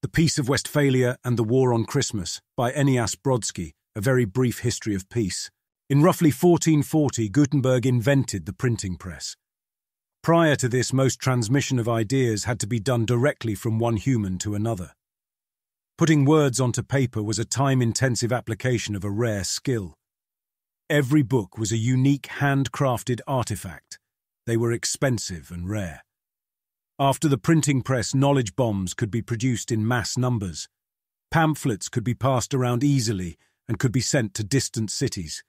The Peace of Westphalia and the War on Christmas by Eneasz Brodski, a very brief history of peace. In roughly 1440, Gutenberg invented the printing press. Prior to this, most transmission of ideas had to be done directly from one human to another. Putting words onto paper was a time-intensive application of a rare skill. Every book was a unique handcrafted artifact. They were expensive and rare. After the printing press, knowledge bombs could be produced in mass numbers. Pamphlets could be passed around easily and could be sent to distant cities.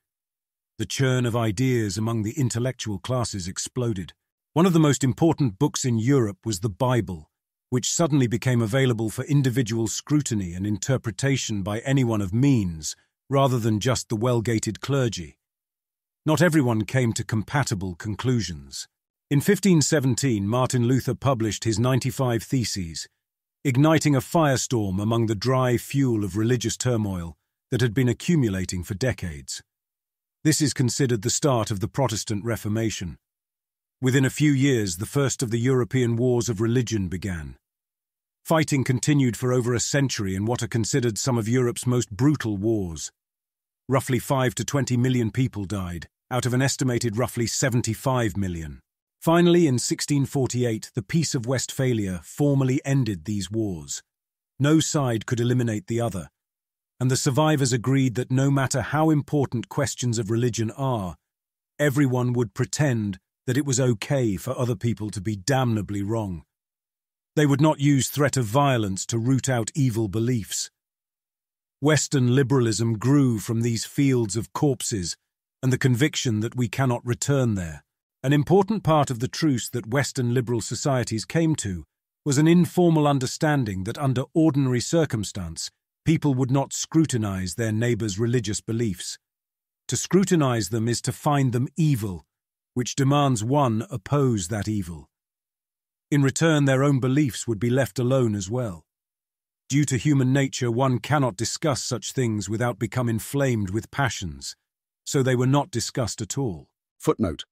The churn of ideas among the intellectual classes exploded. One of the most important books in Europe was the Bible, which suddenly became available for individual scrutiny and interpretation by anyone of means, rather than just the well-gated clergy. Not everyone came to compatible conclusions. In 1517, Martin Luther published his 95 Theses, igniting a firestorm among the dry fuel of religious turmoil that had been accumulating for decades. This is considered the start of the Protestant Reformation. Within a few years, the first of the European wars of religion began. Fighting continued for over a century in what are considered some of Europe's most brutal wars. Roughly 5 to 20 million people died, out of an estimated roughly 75 million. Finally, in 1648, the Peace of Westphalia formally ended these wars. No side could eliminate the other, and the survivors agreed that no matter how important questions of religion are, everyone would pretend that it was okay for other people to be damnably wrong. They would not use threat of violence to root out evil beliefs. Western liberalism grew from these fields of corpses and the conviction that we cannot return there. An important part of the truce that Western liberal societies came to was an informal understanding that under ordinary circumstance, people would not scrutinize their neighbors' religious beliefs. To scrutinize them is to find them evil, which demands one oppose that evil. In return, their own beliefs would be left alone as well. Due to human nature, one cannot discuss such things without becoming inflamed with passions, so they were not discussed at all. Footnote.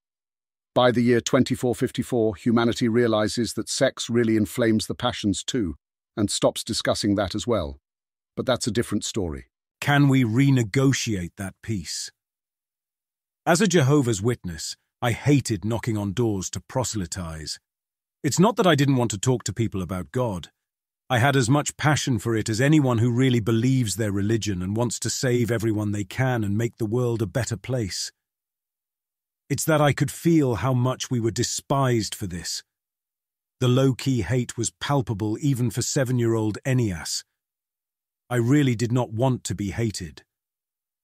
By the year 2454, humanity realizes that sex really inflames the passions too, and stops discussing that as well. But that's a different story. Can we renegotiate that peace? As a Jehovah's Witness, I hated knocking on doors to proselytize. It's not that I didn't want to talk to people about God. I had as much passion for it as anyone who really believes their religion and wants to save everyone they can and make the world a better place. It's that I could feel how much we were despised for this. The low-key hate was palpable even for 7-year-old Eneasz. I really did not want to be hated.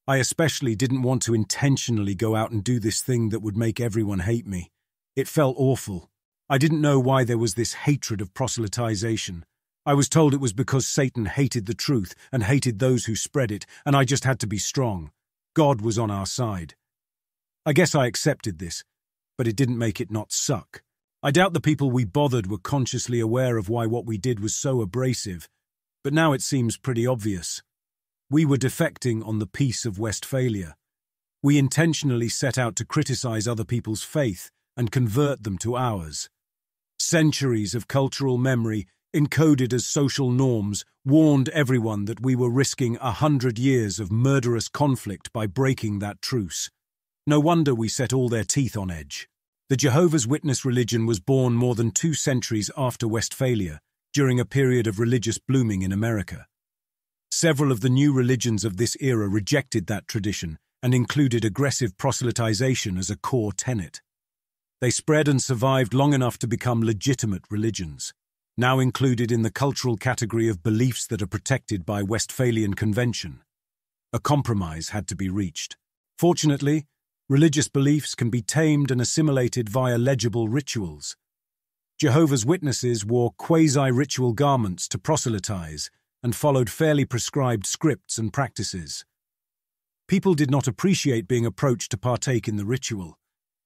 I especially didn't want to intentionally go out and do this thing that would make everyone hate me. It felt awful. I didn't know why there was this hatred of proselytization. I was told it was because Satan hated the truth and hated those who spread it, and I just had to be strong. God was on our side. I guess I accepted this, but it didn't make it not suck. I doubt the people we bothered were consciously aware of why what we did was so abrasive, but now it seems pretty obvious. We were defecting on the Peace of Westphalia. We intentionally set out to criticize other people's faith and convert them to ours. Centuries of cultural memory, encoded as social norms, warned everyone that we were risking 100 years of murderous conflict by breaking that truce. No wonder we set all their teeth on edge. The Jehovah's Witness religion was born more than 2 centuries after Westphalia, during a period of religious blooming in America. Several of the new religions of this era rejected that tradition and included aggressive proselytization as a core tenet. They spread and survived long enough to become legitimate religions, now included in the cultural category of beliefs that are protected by Westphalian Convention. A compromise had to be reached. Fortunately, religious beliefs can be tamed and assimilated via legible rituals. Jehovah's Witnesses wore quasi-ritual garments to proselytize and followed fairly prescribed scripts and practices. People did not appreciate being approached to partake in the ritual,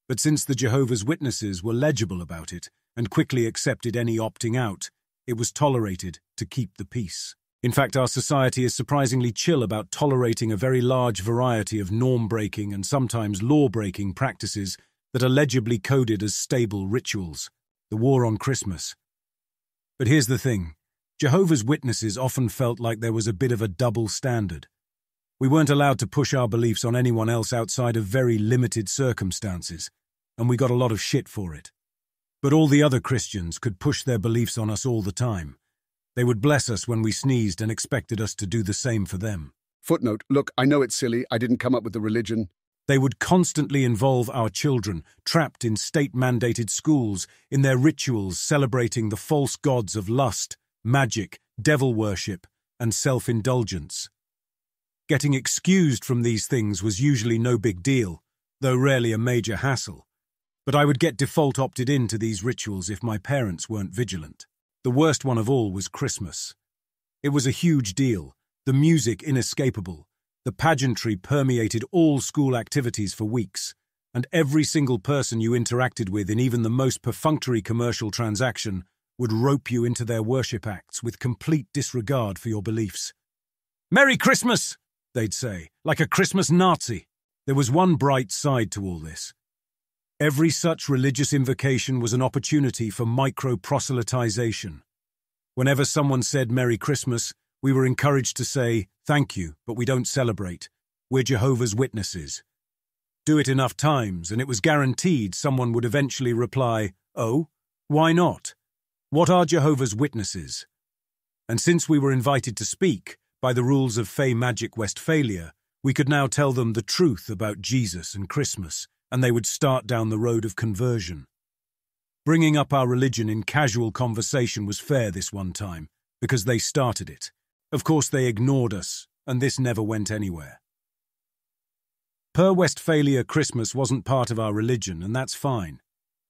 but since the Jehovah's Witnesses were legible about it and quickly accepted any opting out, it was tolerated to keep the peace. In fact, our society is surprisingly chill about tolerating a very large variety of norm-breaking and sometimes law-breaking practices that are legibly coded as stable rituals. The war on Christmas. But here's the thing. Jehovah's Witnesses often felt like there was a bit of a double standard. We weren't allowed to push our beliefs on anyone else outside of very limited circumstances, and we got a lot of shit for it. But all the other Christians could push their beliefs on us all the time. They would bless us when we sneezed and expected us to do the same for them. Footnote, look, I know it's silly, I didn't come up with the religion. They would constantly involve our children, trapped in state-mandated schools, in their rituals celebrating the false gods of lust, magic, devil worship, and self-indulgence. Getting excused from these things was usually no big deal, though rarely a major hassle. But I would get default opted into these rituals if my parents weren't vigilant. The worst one of all was Christmas. It was a huge deal, the music inescapable. The pageantry permeated all school activities for weeks, and every single person you interacted with in even the most perfunctory commercial transaction would rope you into their worship acts with complete disregard for your beliefs. "Merry Christmas!" they'd say, like a Christmas Nazi. There was one bright side to all this. Every such religious invocation was an opportunity for micro-proselytization. Whenever someone said Merry Christmas, we were encouraged to say, "Thank you, but we don't celebrate. We're Jehovah's Witnesses." Do it enough times, and it was guaranteed someone would eventually reply, "Oh, why not? What are Jehovah's Witnesses?" And since we were invited to speak, by the rules of Fey Magic Westphalia, we could now tell them the truth about Jesus and Christmas, and they would start down the road of conversion. Bringing up our religion in casual conversation was fair this one time, because they started it. Of course, they ignored us, and this never went anywhere. Per Westphalia, Christmas wasn't part of our religion, and that's fine.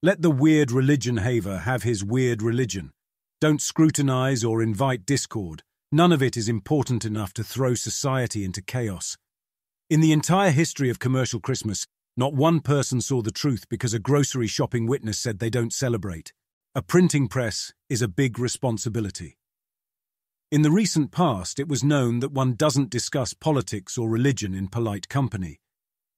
Let the weird religion haver have his weird religion. Don't scrutinize or invite discord. None of it is important enough to throw society into chaos. In the entire history of commercial Christmas, not one person saw the truth because a grocery shopping witness said they don't celebrate. A printing press is a big responsibility. In the recent past, it was known that one doesn't discuss politics or religion in polite company.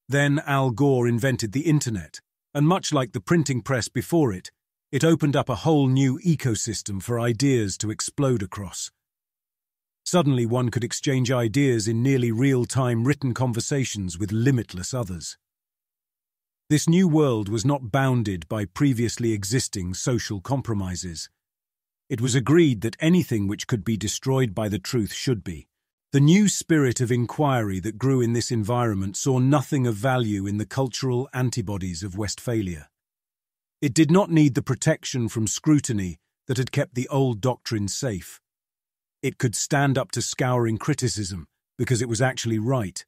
Then Al Gore invented the internet, and much like the printing press before it, it opened up a whole new ecosystem for ideas to explode across. Suddenly one could exchange ideas in nearly real-time written conversations with limitless others. This new world was not bounded by previously existing social compromises. It was agreed that anything which could be destroyed by the truth should be. The new spirit of inquiry that grew in this environment saw nothing of value in the cultural antibodies of Westphalia. It did not need the protection from scrutiny that had kept the old doctrine safe. It could stand up to scouring criticism because it was actually right,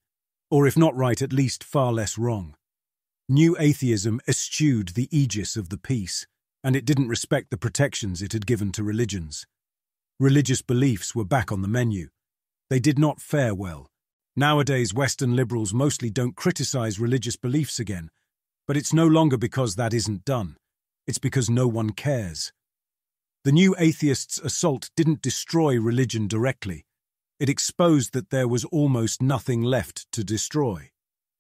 or if not right, at least far less wrong. New atheism eschewed the aegis of the peace, and it didn't respect the protections it had given to religions. Religious beliefs were back on the menu. They did not fare well. Nowadays, Western liberals mostly don't criticize religious beliefs again, but it's no longer because that isn't done. It's because no one cares. The new atheists' assault didn't destroy religion directly. It exposed that there was almost nothing left to destroy.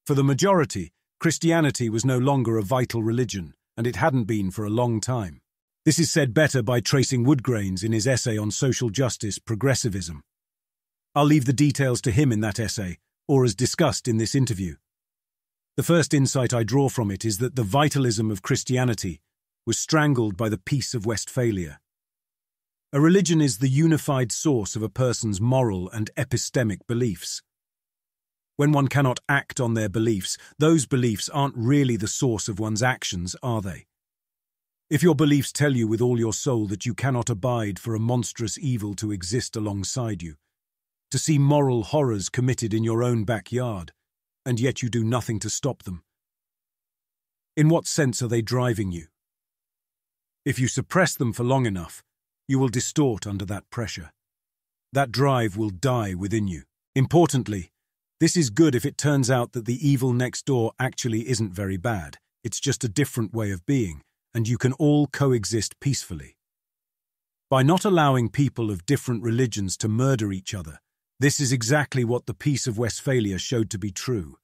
For the majority, Christianity was no longer a vital religion, and it hadn't been for a long time. This is said better by Tracing Woodgrains in his essay on social justice, progressivism. I'll leave the details to him in that essay, or as discussed in this interview. The first insight I draw from it is that the vitalism of Christianity was strangled by the peace of Westphalia. A religion is the unified source of a person's moral and epistemic beliefs. When one cannot act on their beliefs, those beliefs aren't really the source of one's actions, are they? If your beliefs tell you with all your soul that you cannot abide for a monstrous evil to exist alongside you, to see moral horrors committed in your own backyard, and yet you do nothing to stop them, in what sense are they driving you? If you suppress them for long enough, you will distort under that pressure. That drive will die within you. Importantly, this is good if it turns out that the evil next door actually isn't very bad. It's just a different way of being, and you can all coexist peacefully. By not allowing people of different religions to murder each other, this is exactly what the Peace of Westphalia showed to be true.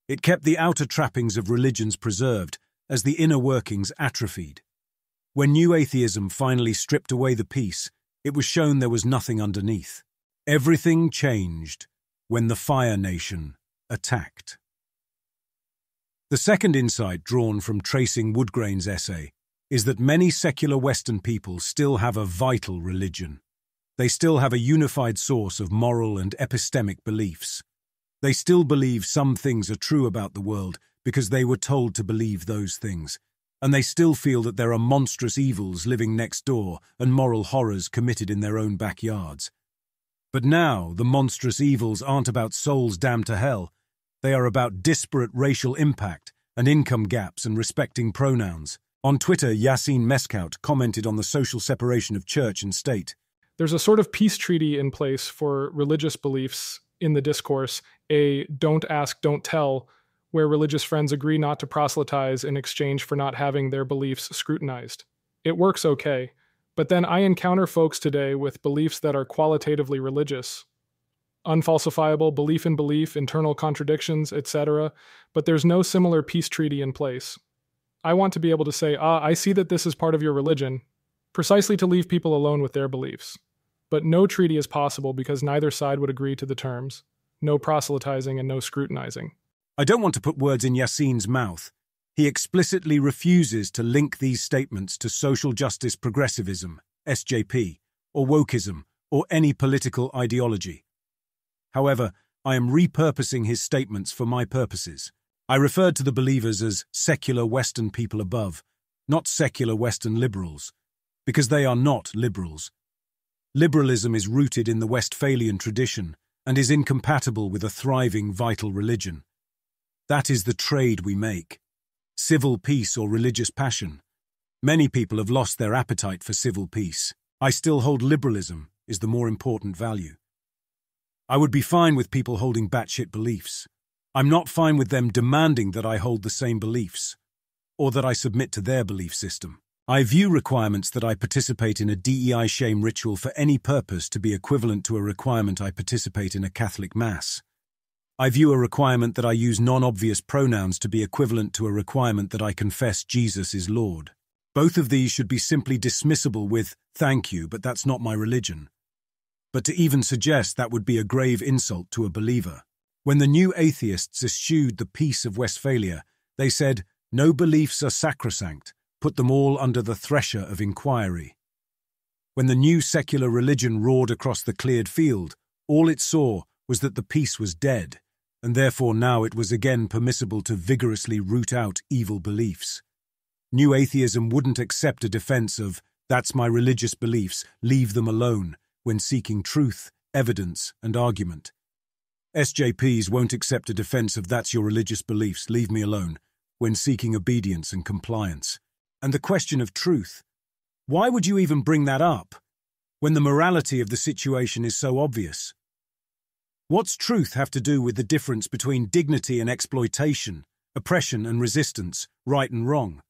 It kept the outer trappings of religions preserved as the inner workings atrophied. When new atheism finally stripped away the peace, it was shown there was nothing underneath. Everything changed when the Fire Nation attacked. The second insight drawn from tracing Woodgrain's essay is that many secular Western people still have a vital religion. They still have a unified source of moral and epistemic beliefs. They still believe some things are true about the world because they were told to believe those things, and they still feel that there are monstrous evils living next door and moral horrors committed in their own backyards. But now, the monstrous evils aren't about souls damned to hell. They are about disparate racial impact and income gaps and respecting pronouns. On Twitter, Yassine Meskout commented on the social separation of church and state. There's a sort of peace treaty in place for religious beliefs in the discourse, a don't ask, don't tell, where religious friends agree not to proselytize in exchange for not having their beliefs scrutinized. It works okay, but then I encounter folks today with beliefs that are qualitatively religious. Unfalsifiable, belief in belief, internal contradictions, etc., but there's no similar peace treaty in place. I want to be able to say, I see that this is part of your religion, precisely to leave people alone with their beliefs. But no treaty is possible because neither side would agree to the terms. No proselytizing and no scrutinizing. I don't want to put words in Yassine's mouth. He explicitly refuses to link these statements to social justice progressivism, SJP, or wokeism, or any political ideology. However, I am repurposing his statements for my purposes. I referred to the believers as secular Western people above, not secular Western liberals, because they are not liberals. Liberalism is rooted in the Westphalian tradition and is incompatible with a thriving, vital religion. That is the trade we make. Civil peace or religious passion. Many people have lost their appetite for civil peace. I still hold liberalism is the more important value. I would be fine with people holding batshit beliefs. I'm not fine with them demanding that I hold the same beliefs, or that I submit to their belief system. I view requirements that I participate in a DEI shame ritual for any purpose to be equivalent to a requirement I participate in a Catholic Mass. I view a requirement that I use non-obvious pronouns to be equivalent to a requirement that I confess Jesus is Lord. Both of these should be simply dismissible with, thank you, but that's not my religion. But to even suggest that would be a grave insult to a believer. When the new atheists eschewed the peace of Westphalia, they said, no beliefs are sacrosanct, put them all under the thresher of inquiry. When the new secular religion roared across the cleared field, all it saw was that the peace was dead, and therefore now it was again permissible to vigorously root out evil beliefs. New atheism wouldn't accept a defense of, that's my religious beliefs, leave them alone, when seeking truth, evidence, and argument. SJPs won't accept a defense of that's your religious beliefs, leave me alone, when seeking obedience and compliance. And the question of truth, why would you even bring that up, when the morality of the situation is so obvious? What's truth have to do with the difference between dignity and exploitation, oppression and resistance, right and wrong?